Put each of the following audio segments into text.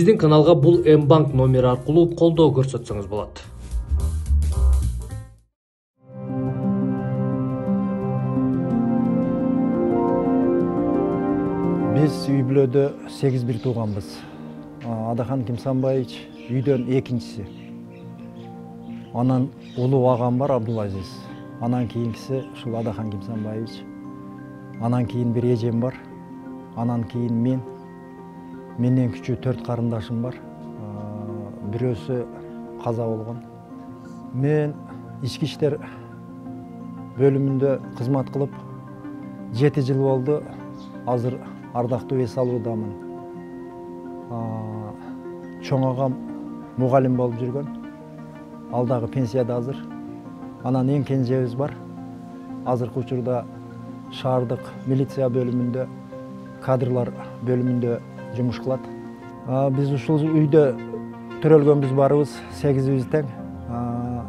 Биздин каналга бул М-банк номери аркылуу колдоо көрсөтсөңүз болот. Biz үй бүлөдө 8 бир тууганбыз. Адахан Кимсанбаевич үйдөн экинчиси. Анан улуу агам бар Абдулазиз. Анан кийинкиси ушул Адахан Кимсанбаевич. Анан кийин бир эжем бар. Анан кийин мен. Менден күчүү 4 карындашым бар. Бирөөсү каза болгон. Мен ички иштер бөлүмүндө кызмат кылып 7 жыл болду. Азыр ардактуу эс алуудамын. Чоң агам мугалим болуп жүргөн. Ал дагы пенсияда азыр. Анан эң кенжебиз бар. Азыркы учурда шаардык милиция бөлүмүндө, кадрлар бөлүмүндө жумуш кылат. Биз ушул үйдө төрөлгөнбүз барыбыз 8биз тең.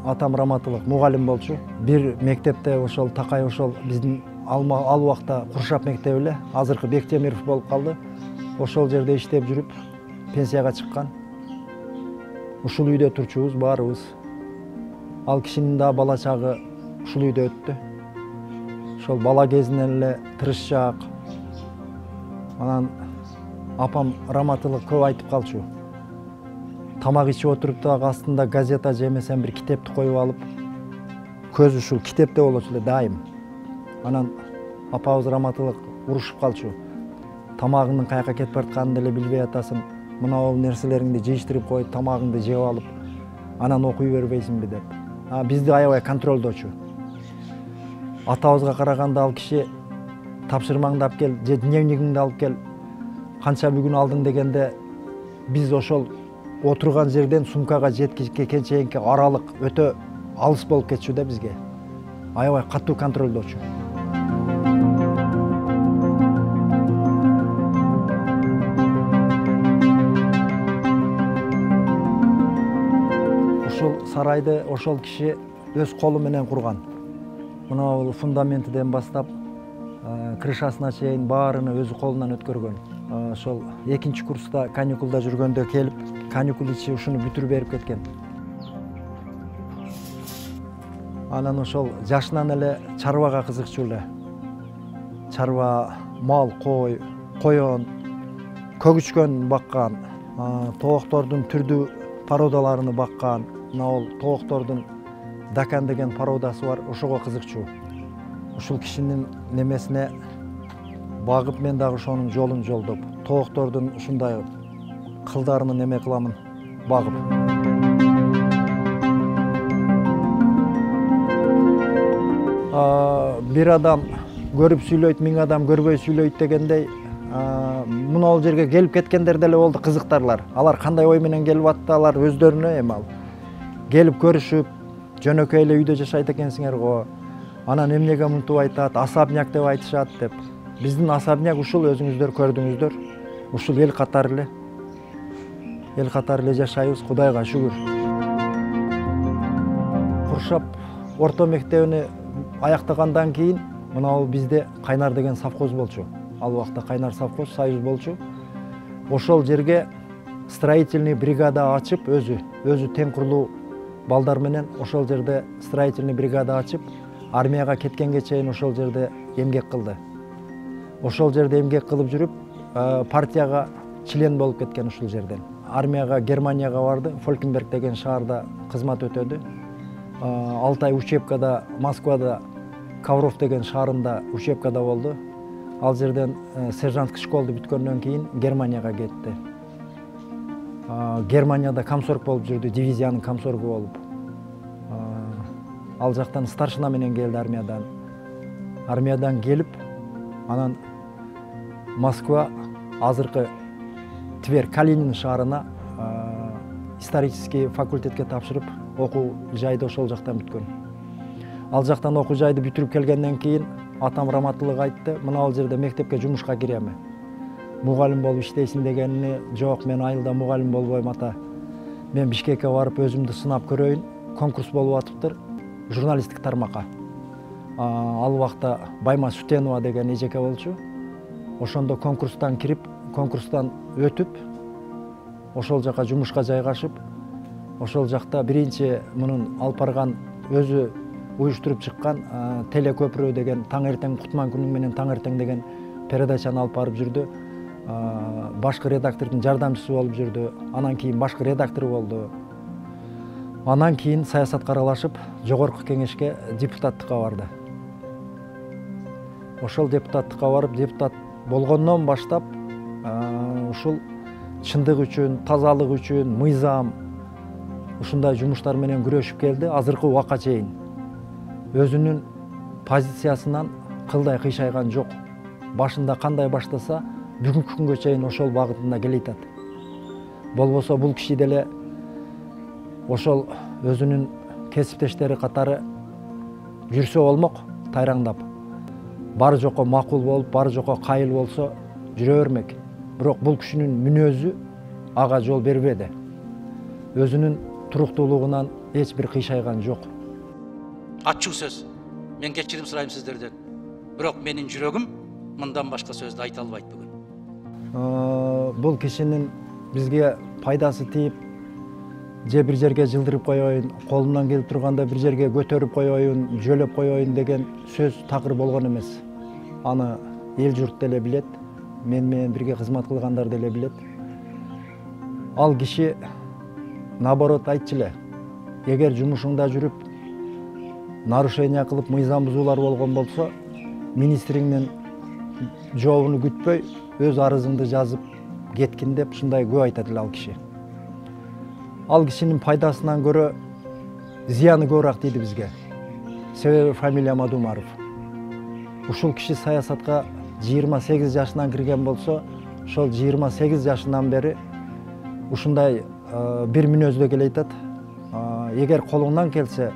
Атам Раматылык мугалим болчу. Бир мектепте ошол такай ошол биздин ал убакта Куршап мектеби эле, азыркы Бектемиров болуп калды. Ошол жерде иштеп жүрүп пенсияга чыккан. Ушул үйдө турчубуз баарыбыз. Ал кишинин да бала чагы ушул үйдө өттү. Ошол бала кезинен эле тырышчаак. Анан апам Раматылык көп айтып калчу. Тамак ичип отуруп дагы астында газета же эмесен бир китепти коюп алып, көзү ушул китепте болчу эле дайым. Анан апабыз Раматылык урушуп калчу. Тамагыңдын каяка кетип баратканын деле билбей атасың. Мына нерселериңди жыйыштырып коюп, тамагыңды жеп алып, анан окуй бербейсиңби деп. Бизди аябай контролдочу. Атабызга караганда ал киши тапшырмаңды алып кел, же дневнигиңди алып кел, канча бүгүн алдың дегенде биз ошол отурган жерден сумкага жеткичке чейинки аралык өтө алыс болуп кетчү да бизге. Аябай катуу контролдочу. Ушул сарайды ошол киши өз колу менен курган. Мына бул фундаментиден баштап крышасына чейин баарыны өзү колунан өткөргөн. Ошол экинчи курста каникулда жүргөндө келип, каникул ичи ушуну бүтүрүп берип кеткен. Анан ошол жашынан эле чарбага кызыкчу эле. Чарба, мал, коён, көгүчкөн баккан, тооктордун түрдүү породаларını баккан. Мына ол тооктордун Дакан деген породасы бар, ошого кызыкчу. Ушул кишинин немесине багып мен дагы ошонун жолун жолдоп, тооктордун ушундай кылдарын неме кыламын, багып. Бир адам көрүп сүйлөйт, 1000 адам көрбөй сүйлөйт дегендей, мына ол жерге келип кеткендер деле болду кызыктарлар. Алар кандай ой менен келип аттылар өздөрүнө эми ал. Келип көрүшүп, жөнөкөй эле үйдө жашайт экенсиңер го. Анан эмнеге мынтип айтат, особняк деп айтышат деп. Биздин особняк ушул өзүңүздөр көрдүңүздөр. Ушул эл катары эле. Эл катары эле жашайбыз, Кудайга шүгүр. Куршап орто мектебини аяктагандан кийин мына бул бизде Кайнар деген совхоз болчу. Ал убакта Кайнар совхоз союз болчу. Ошол жерге строительный бригада ачып, өзү тең курлуу балдар менен ошол жерде строительный бригада ачып, армияга кеткенге чейин ошол жерде эмгек кылды. Ошол жерде эмгек кылып жүрүп, партияга член болуп кеткен ушул жерден. Армияга Германияга барды, Фолькенберг деген шаарда кызмат өтөдү. 6 ай учебкада, Москвада Ковров деген шаарында учебкада болду. Ал жерден сержанттык школду бүткөндөн кийин Германияга кетти. Германияда комсорг болуп жүрдү, дивизиянын комсоргу болуп. Ал жактан старшина менен келди армиядан. Армиядан келип, анан Москва, азыркы Тверь, Калинин шаарына исторический факультетке тапшырып, окуу жайды ошол жактан бүткөн. Ал жактан окуу жайды бүтүрүп келгенден кийин атам Раматылык айтты, мына ал жерде мектепке жумушка кирем. Мугалим болуп иштейсиң дегенини, жок, мен айылда мугалим болбойм ата. Мен Бишкекке барып өзүмдү сынап көрөйүн. Конкурс болуп атыптыр, журналисттик тармакка. Ал убакта Байма Сутенова деген эжеке болчу. Ошондо конкурстан кирип, конкурстан өтүп, ошол жака жумушка жайгашып, ошол жакта биринчи мунун алып барган өзү уюштуруп чыккан телекөпүрө деген таң эртең кутман күнүң менен таң эртең деген передачаны алып барып жүрдү. Башкы редактордун жардамчысы болуп жүрдү. Анан кийин башкы редактор болду. Анан кийин саясатка аралашып, жогорку кеңешке депутаттыкка барды. Ошол депутаттыкка барып, депутат болгондон баштап, ушул чындык үчүн, тазалык үчүн, мыйзам ушундай жумуштар менен күрөшүп келди. Азыркы убакка чейин өзүнүн позициясынан кылдай кыйшайган жок. Башында кандай баштаса, бүгүнкү күнгө чейин ошол багытында келатат. Болбосо бул киши деле ошол өзүнүн кесиптештери катары жүрсө болмок, тайраңдап. Бары жокко макул болуп, бары жокко кайыл болсо жүрө бермек. Бирок бул кишинин мүнөзү ага жол бербеди. Өзүнүн туруктуулугунан эч бир кыйшайган жок. Ачуу сөз. Мен кечирим сурайм сиздерден. Бирок менин жүрөгүм мындан башка сөздү айта албайт бүгүн. Бул кишинин бизге пайдасы тийип, же бир жерге жылдырып коеюн, колунан келип турганда бир жерге көтөрүп коеюн, жөлөп коеюн деген сөз такыр болгон эмес. Аны эл журт деле билет, мен менен бирге кызмат кылгандар деле билет. Ал киши наоборот айтчу эле, эгер жумушуңда жүрүп, нарушение кылып, мыйзам бузуулар болгон болсо, министриңдин жообуну күтпөй, өз арызыңды жазып кеткин деп ушундай көп айтат эле ал киши. Ал кишинин пайдасынан көрө зыяны көбүрөөк тийди бизге. Себеби фамилия Думаров. Ушул киши саясатка 28 жашынан кирген болсо, ошол 28 жашынан бери ушундай бир мүнөздө келатат. Эгер колуңдан келсе,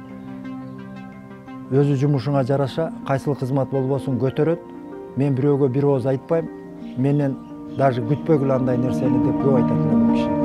өзү жумушуңа жараша, кайсыл кызмат болбосун көтөрөт. Мен бирөөгө бир ооз айтпайм, менен даже күтпөгүлө андай нерсени деп көп айтат эле бул киши.